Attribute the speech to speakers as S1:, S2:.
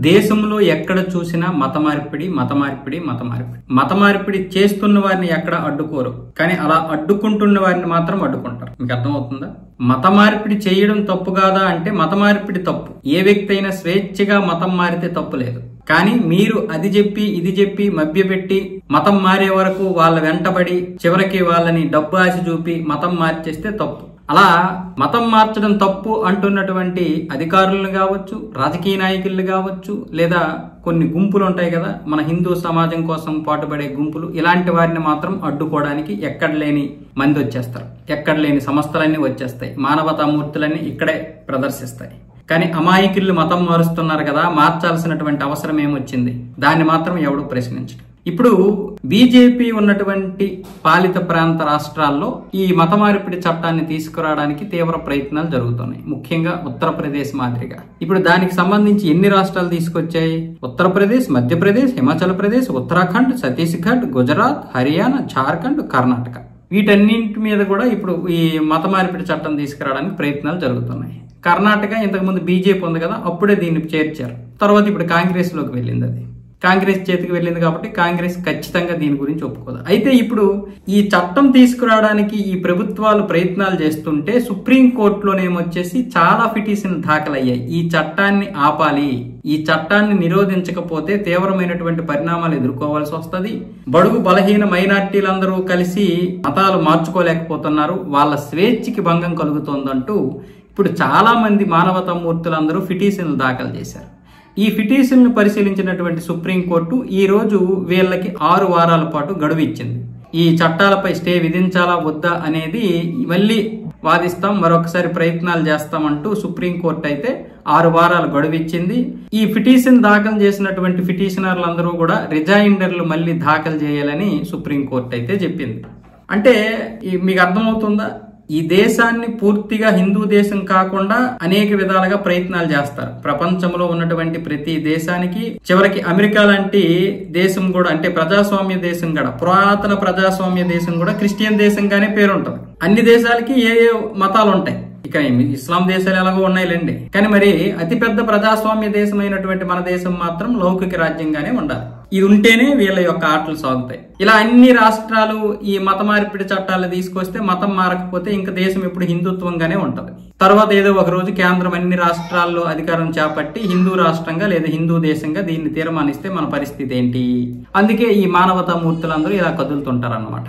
S1: దేశంలో ఎక్కడ చూసినా మత మార్పిడి మత మార్పిడి చేస్తున్న వారిని ఎక్కడ అడ్డుకోరు, కానీ అలా అడ్డుకుంటున్న వారిని మాత్రం అడ్డుకుంటారు. మీకు అర్థమవుతుందా? మత మార్పిడి చేయడం తప్పు కాదా అంటే మత మార్పిడి తప్పు. ఏ వ్యక్తి అయినా స్వేచ్ఛగా మతం మారితే తప్పు లేదు. కానీ మీరు అది చెప్పి ఇది చెప్పి మభ్యపెట్టి మతం మారే వరకు వాళ్ళ వెంటబడి చివరికి వాళ్ళని డబ్బు ఆశ చూపి మతం మార్చేస్తే తప్పు. అలా మతం మార్చడం తప్పు అంటున్నటువంటి అధికారులను కావచ్చు, రాజకీయ నాయకులు కావచ్చు, లేదా కొన్ని గుంపులు ఉంటాయి కదా, మన హిందూ సమాజం కోసం పాటుపడే గుంపులు, ఇలాంటి వారిని మాత్రం అడ్డుకోవడానికి ఎక్కడ లేని మంది వచ్చేస్తారు, ఎక్కడ లేని సంస్థలన్నీ వచ్చేస్తాయి, మానవతా మూర్తులన్నీ ఇక్కడే ప్రదర్శిస్తాయి. కానీ అమాయకులు మతం మారుస్తున్నారు కదా, మార్చాల్సినటువంటి అవసరం ఏమొచ్చింది? దాన్ని మాత్రం ఎవడు ప్రశ్నించడు. ఇప్పుడు బీజేపీ ఉన్నటువంటి పాలిత ప్రాంత రాష్ట్రాల్లో ఈ మత మార్పిడి చట్టాన్ని తీసుకురావడానికి తీవ్ర ప్రయత్నాలు జరుగుతున్నాయి, ముఖ్యంగా ఉత్తరప్రదేశ్ మాదిరిగా. ఇప్పుడు దానికి సంబంధించి ఎన్ని రాష్ట్రాలు తీసుకొచ్చాయి? ఉత్తరప్రదేశ్, మధ్యప్రదేశ్, హిమాచల్ ప్రదేశ్, ఉత్తరాఖండ్, ఛత్తీస్గఢ్, గుజరాత్, హర్యానా, జార్ఖండ్, కర్ణాటక. వీటన్నింటి మీద కూడా ఇప్పుడు ఈ మత మార్పిడి చట్టం తీసుకురావడానికి ప్రయత్నాలు జరుగుతున్నాయి. కర్ణాటక ఇంతకుముందు బీజేపీ ఉంది కదా, అప్పుడే దీన్ని చేర్చారు. తర్వాత ఇప్పుడు కాంగ్రెస్ లోకి వెళ్ళింది, అది కాంగ్రెస్ చేతికి వెళ్ళింది కాబట్టి కాంగ్రెస్ ఖచ్చితంగా దీని గురించి ఒప్పుకోదు. అయితే ఇప్పుడు ఈ చట్టం తీసుకురావడానికి ఈ ప్రభుత్వాలు ప్రయత్నాలు చేస్తుంటే సుప్రీంకోర్టులోనేమొచ్చేసి చాలా పిటిషన్లు దాఖలయ్యాయి. ఈ చట్టాన్ని ఆపాలి, ఈ చట్టాన్ని నిరోధించకపోతే తీవ్రమైనటువంటి పరిణామాలు ఎదుర్కోవాల్సి వస్తుంది, బడుగు బలహీన మైనార్టీలందరూ కలిసి మతాలు మార్చుకోలేకపోతున్నారు, వాళ్ళ స్వేచ్ఛకి భంగం కలుగుతోందంటూ ఇప్పుడు చాలా మంది మానవతా మూర్తులందరూ పిటిషన్లు దాఖలు చేశారు. ఈ పిటిషన్ను పరిశీలించినటువంటి సుప్రీంకోర్టు ఈ రోజు వీళ్ళకి 6 వారాల పాటు గడువు ఇచ్చింది. ఈ చట్టాలపై స్టే విధించాలా వద్దా అనేది మళ్ళీ వాదిస్తాం, మరొకసారి ప్రయత్నాలు చేస్తామంటూ సుప్రీంకోర్టు అయితే 6 వారాల గడువు ఇచ్చింది. ఈ పిటిషన్ దాఖలు చేసినటువంటి పిటిషనర్లందరూ కూడా రిజైండర్లు మళ్ళీ దాఖలు చేయాలని సుప్రీంకోర్టు అయితే చెప్పింది. అంటే మీకు అర్థమవుతుందా? ఈ దేశాన్ని పూర్తిగా హిందూ దేశం కాకుండా అనేక విధాలుగా ప్రయత్నాలు చేస్తారు. ప్రపంచంలో ఉన్నటువంటి ప్రతి దేశానికి, చివరికి అమెరికా లాంటి దేశం కూడా, అంటే ప్రజాస్వామ్య దేశం కూడా, పురాతన ప్రజాస్వామ్య దేశం కూడా క్రిస్టియన్ దేశంగానే పేరుంటది. అన్ని దేశాలకి ఏ మతాలు ఉంటాయి, ఇక ఇస్లాం దేశాలు ఎలాగో ఉన్నాయిలేండి, కానీ మరి అతిపెద్ద ప్రజాస్వామ్య దేశం అయినటువంటి మన దేశం మాత్రం లౌకిక రాజ్యంగానే ఉండాలి. ఇది ఉంటేనే వీళ్ళ యొక్క ఆటలు సాగుతాయి. ఇలా అన్ని రాష్ట్రాలు ఈ మత మార్పిడి చట్టాలు తీసుకొస్తే మతం మారకపోతే ఇంకా దేశం ఇప్పుడు హిందుత్వంగానే ఉంటది. తర్వాత ఏదో ఒక రోజు కేంద్రం అన్ని రాష్ట్రాల్లో అధికారం చేపట్టి హిందూ రాష్ట్రంగా లేదా హిందూ దేశంగా దీన్ని తీర్మానిస్తే మన పరిస్థితి ఏంటి? అందుకే ఈ మానవతా మూర్తులందరూ ఇలా కదులుతుంటారు అన్నమాట.